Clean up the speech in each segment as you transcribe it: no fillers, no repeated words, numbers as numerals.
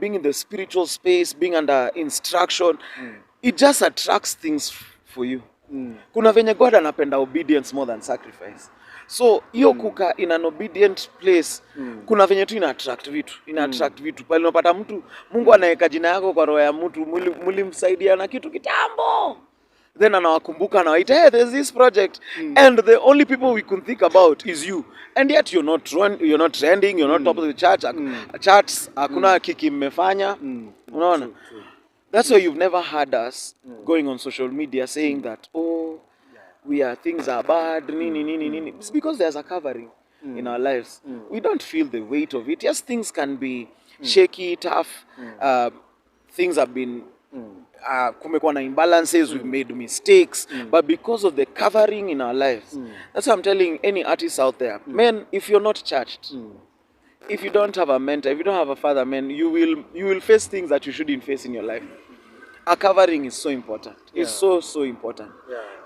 being in the spiritual space, being under instruction, it just attracts things for you. Kuna venye God anapenda obedience more than sacrifice. So hiyo kuka in an obedient place, kuna venye tu ina attract vitu. Pale unapata mtu, Mungu anaweka jina yako kwa roho ya mtu, mlimsaidia na kitu kitambo. Then anawakumbuka anawaita, hey, there's this project, and the only people we can think about is you, and yet you're not trending, you're not top of the charts, hakuna kiki mmefanya, unaona. That's why you've never heard us going on social media saying that, oh, things are bad, nini. It's because there's a covering in our lives. We don't feel the weight of it. Yes, things can be shaky, tough. Things have been kumekuwa na imbalances, we've made mistakes, but because of the covering in our lives, that's what I'm telling any artists out there, man, if you're not churched, if you don't have a mentor, if you don't have a father, man, you will face things that you shouldn't face in your life. A covering is so important. It's so important.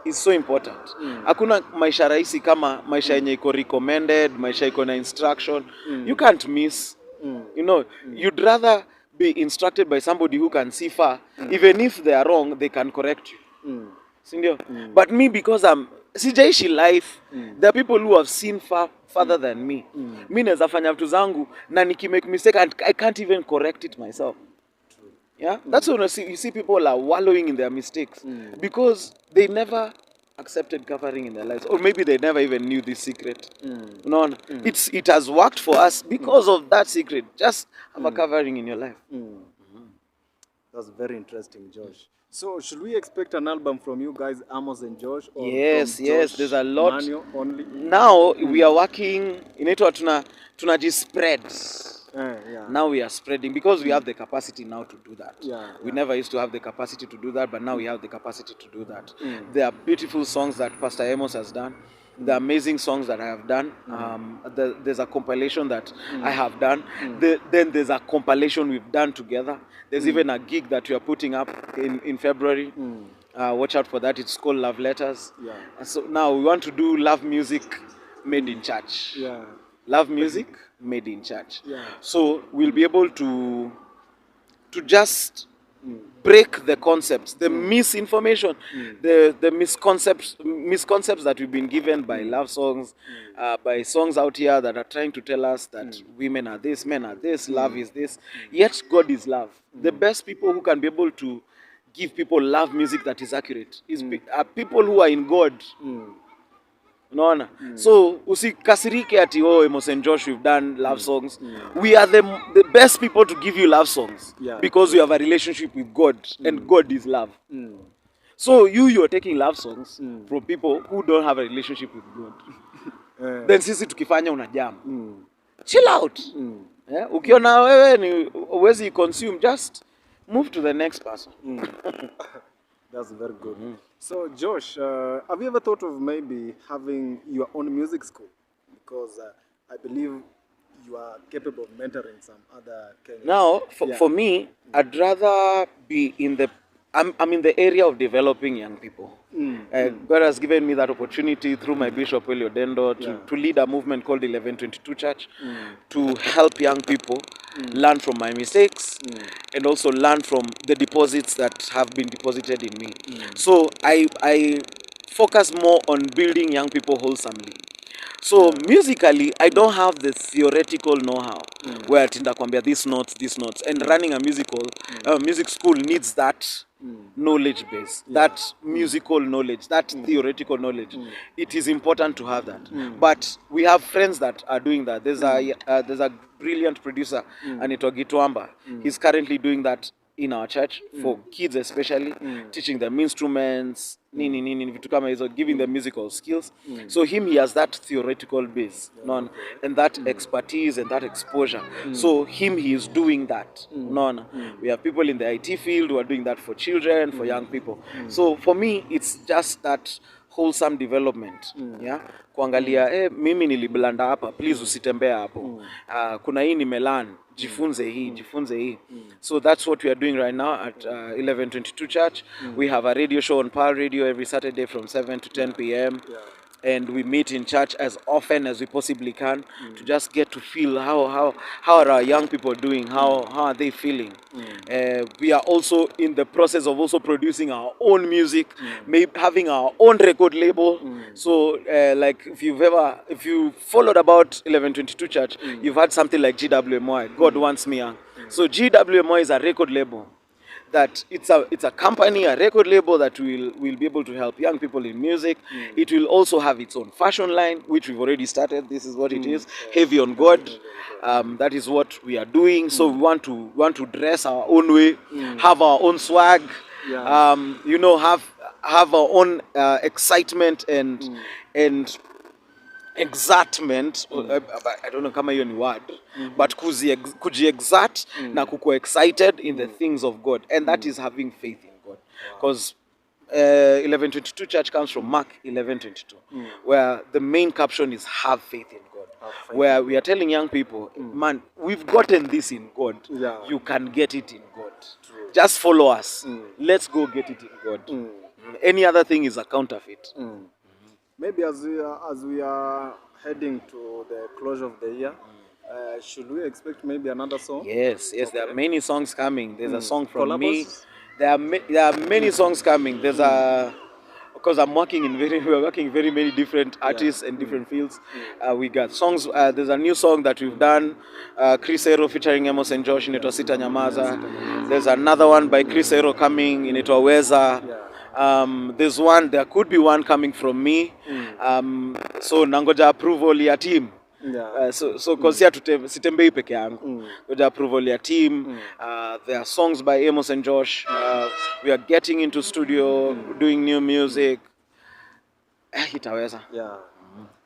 It's so important. Hakuna maisha rahisi kama maisha yenye iko recommended, maisha iko na instruction. You can't miss. You know, you'd rather be instructed by somebody who can see far. Even if they are wrong, they can correct you. Sindio? But me, because I'm sijaishi life, there are people who have seen farther than me. Mi naweza fanya vitu zangu na nikimake mistake and I can't even correct it myself. Yeah, that's when you see people are wallowing in their mistakes because they never accepted covering in their lives, or maybe they never even knew this secret. No, it has worked for us because of that secret. Just have a covering in your life. That's very interesting, Josh. So should we expect an album from you guys, Amos and Josh? Or yes, Josh, there's a lot. Only? Now we are working. Inaitwa tunajispread. Now we are spreading because we have the capacity now to do that. We never used to have the capacity to do that, but now we have the capacity to do that. There are beautiful songs that Pastor Amos has done. The amazing songs that I have done. There's a compilation that I have done. Then there's a compilation we've done together. There's even a gig that we are putting up in February. Watch out for that. It's called Love Letters. So now we want to do love music made in church. Love music made in church. So we'll be able to just break the concepts, the misinformation, the misconcepts that we've been given by love songs, by songs out here that are trying to tell us that women are this, men are this, love is this. Yet God is love. The best people who can be able to give people love music that is accurate are people who are in God. Unaona? So usikasirike ati Amos and Josh we've done love songs. We are the best people to give you love songs because we have a relationship with God and God is love. So you're taking love songs from people who don't have a relationship with God. Then sisi tukifanya unajam. Chill out. Ukiona wewe ni uwezi consume, just move to the next person. That's very good. So, Josh, have you ever thought of maybe having your own music school? Because I believe you are capable of mentoring some other Kenyans. Now, for me, I'd rather be in the... I'm in the area of developing young people. God has given me that opportunity through my Bishop ODENDO to lead a movement called 1122 Church to help young people learn from my mistakes and also learn from the deposits that have been deposited in me. So I focus more on building young people wholesomely. So musically, I don't have the theoretical know-how where tinda kwambia these notes, and running a music school needs that knowledge base, that musical knowledge, that theoretical knowledge. It is important to have that. But we have friends that are doing that. There's a brilliant producer, Anito Gitwamba. He's currently doing that in our church for kids especially, teaching them instruments, giving them musical skills. So he has that theoretical base, and that expertise and that exposure. So he is doing that. We have people in the IT field who are doing that for children, for young people. So for me, it's just that wholesome development. Kuangalia mimi niliblanda hapa, please usitembee hapo. Kuna hii nimelan, jifunze hii. So that's what we are doing right now at 1122 Church. We have a radio show on Power Radio every Saturday from 7 to 10 p.m. and we meet in church as often as we possibly can to just get to feel how are our young people doing, how are they feeling. We are also in the process of also producing our own music, maybe having our own record label. So like if you followed about 1122 Church, you've had something like GWMY, God Wants Me Young. So GWMY is a record label that it's a company, a record label that will be able to help young people in music. It will also have its own fashion line, which we've already started. This is what it is, Heavy on God. That is what we are doing. So we want to dress our own way, have our own swag, you know, have our own excitement and excitement. I don't know kama hiyo ni word, but kuji-exert na kuko excited in the things of God, and that is having faith in God, because 1122 Church comes from Mark 11:22, where the main caption is have faith in God, where we are telling young people, man, we've gotten this in God. You can get it in God. Just follow us. Let's go get it in God. Any other thing is a counterfeit. Maybe as we are heading to the closure of the year, should we expect maybe another song? Yes, okay. There are many songs coming. There's a song from Collabos? me. There are many songs coming. There's because we're working in very many different artists and different fields. We got songs. There's a new song that we've done, Chris Ero featuring AMOS and Josh, inaitwa Sita Nyamaza. There's another one by Chris Ero coming, inaitwa Weza. There could be one coming from me. So nangoja approval ya team. So cause sitembei peke yangu. Ngoja approval ya team. There are songs by Amos and Josh. We are getting into studio, doing new music. Itaweza. Yeah.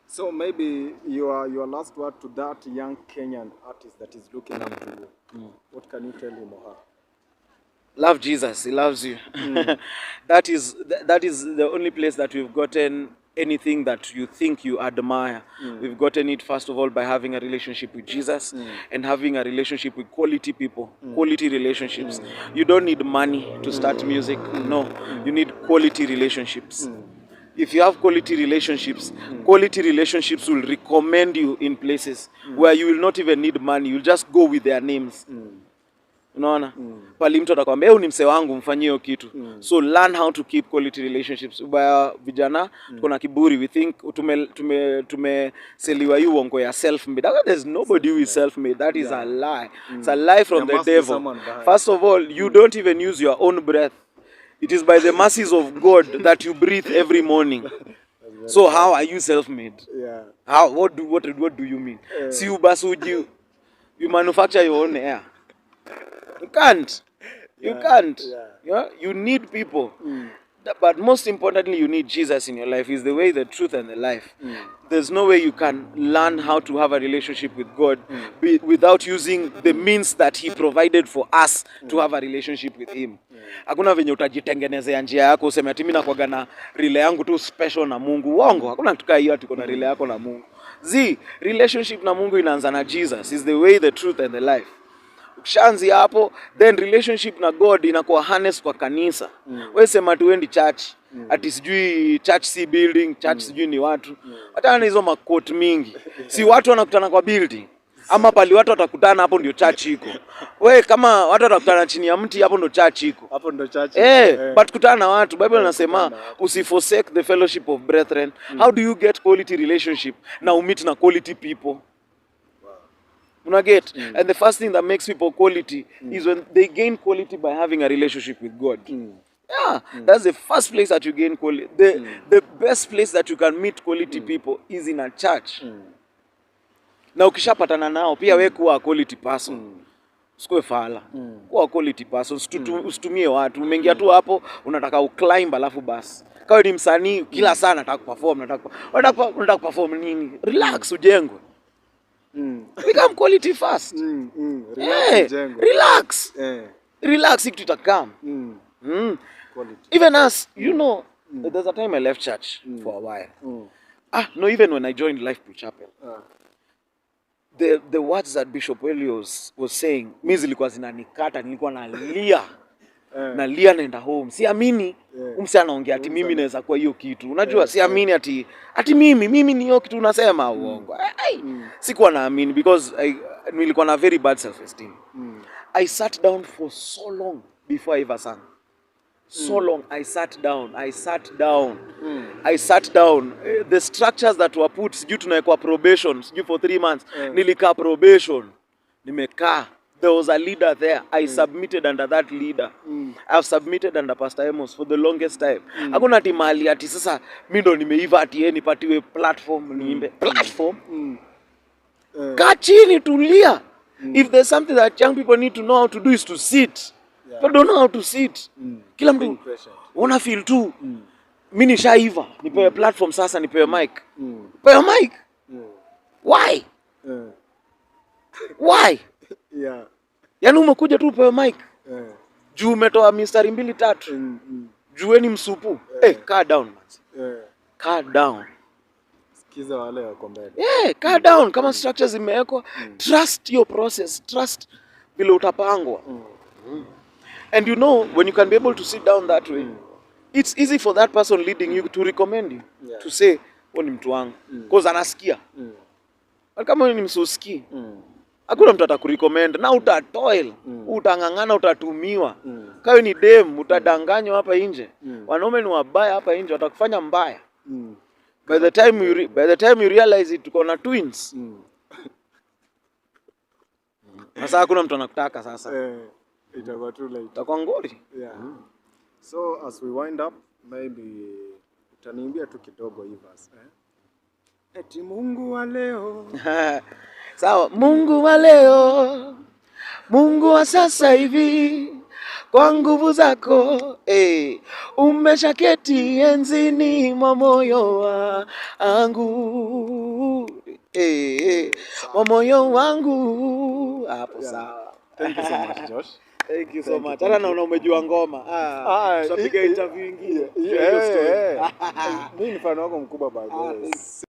So maybe your last word to that young Kenyan artist that is looking up to you. What can you tell him or her? Love Jesus, he loves you. That is the only place that we've gotten anything that you think you admire. We've gotten it first of all by having a relationship with Jesus and having a relationship with quality people, quality relationships. You don't need money to start music. No, you need quality relationships. If you have quality relationships will recommend you in places where you will not even need money. You'll just go with their names. Unaona? Pali mtu atakwambia wewe ni mse wangu mfanyie hiyo kitu. So learn how to keep quality relationships. Ubaya vijana tuko na kiburi, we think tumeseliwa hiyo uongo ya self made. There's nobody who is self made. That is a lie. It's a lie from the devil. First of all, you don't even use your own breath. It is by the mercies of God that you breathe every morning. So how are you self made? Yeah. How what do you mean? Si ubasuji you manufacture your own air. You can't. You can't. Yeah? You need people. But most importantly, you need Jesus in your life. He's the way, the truth, and the life. There's no way you can learn how to have a relationship with God without using the means that He provided for us to have a relationship with Him. Hakuna venye utajitengenezea njia yako useme ati mimi nakuaga na relay yangu tu special na Mungu. Uongo. Hakuna kitu kama hiyo ati kuna relay yako na Mungu. Relationship na Mungu inaanza na Jesus. He's the way, the truth, and the life. Ukishaanzia hapo, then relationship na God inakuwa harness kwa kanisa. Wewe sema tuendi church, ati sijui church si building, church sijui ni watu. Hata na hizo makoti mingi. Si watu wanakutana kwa building. Ama pali watu watakutana hapo ndio church iko. Wewe kama watu watakutana chini ya mti hapo ndio church iko. Hapo ndio church. But kutana na watu. Bible inasema usiforsake the fellowship of brethren. How do you get quality relationship? Na meet na quality people. Una get? And the first thing that makes people quality is when they gain quality by having a relationship with God. Yeah, that's the first place that you gain quality. The best place that you can meet quality people is in a church. Na ukishapatana nao pia wewe kuwa quality person. Usikue fala. Kuwa quality person, usitumie watu. Umeingia tu hapo unataka uclimb alafu basi. Kama ni msanii kila saa nataka kuperform, unataka kuperform nini? Relax ujengwe. Become quality fast. Relax. Relax it will come. Quality. Even us, you know, there's a time I left church for a while. No, even when I joined Life Pool Chapel. The words that Bishop Welly was saying, mimi zilikuwa zinanikata, nilikuwa nalia. nalia naenda home. Siamini umsi anaongea ati mimi naweza kuwa hiyo kitu. Unajua siamini ati mimi ni hiyo kitu unasema uongo. Sikuwa naamini because nilikuwa na very bad self esteem. I sat down for so long before I ever sang. So long I sat down. The structures that were put, sijui tunawekwa probation, sijui for 3 months. Nilikaa probation. Nimekaa. There was a leader there. I submitted under that leader. I've submitted under Pastor AMOS for the longest time. Hakuna ati mahali ati sasa mimi ndo nimeiva ati nipatiwe platform niimbe. Platform? Kaa chini tulia. If there's something that young people need to know how to do is to sit. But don't know how to sit. Kila mtu una feel tu. Mimi nishaiva, nipewe platform sasa, nipewe mic. Nipewe mic? Why? Why? Yeah. Yaani umekuja tu upewe mic. Juu umetoa mistari 2-3. Jueni msupu. Calm down man. Calm down. Sikiza wale wako mbele. Calm down kama structures zimewekwa. Trust your process. Trust vile utapangwa. And you know when you can be able to sit down that way, it's easy for that person leading you to recommend you, to say wewe ni mtu wangu because anasikia. Kama wewe ni msuski, hakuna mtu atakurecommend na utatoil, utangangana, utatumiwa. Kama ni dem utadanganywa hapa nje. Wanaume ni wabaya hapa nje, watakufanya mbaya. By the time you realize it, tuko na twins. Sasa hakuna mtu anakutaka sasa. Itakuwa too late. Itakuwa ngori. Yeah. So as we wind up, maybe utaniimbia tu kidogo hii verse. Eti Mungu wa leo. Sawa, Mungu wa leo. Mungu wa sasa hivi. Kwa nguvu zako, umeshaketi enzini mwa moyo wangu. Mwa moyo wangu. Hapo sawa. Thank you so much, Josh. Thank you so much. Hata naona umejua ngoma. Tutapiga interview nyingine. Mimi ni fan wako mkubwa by the way.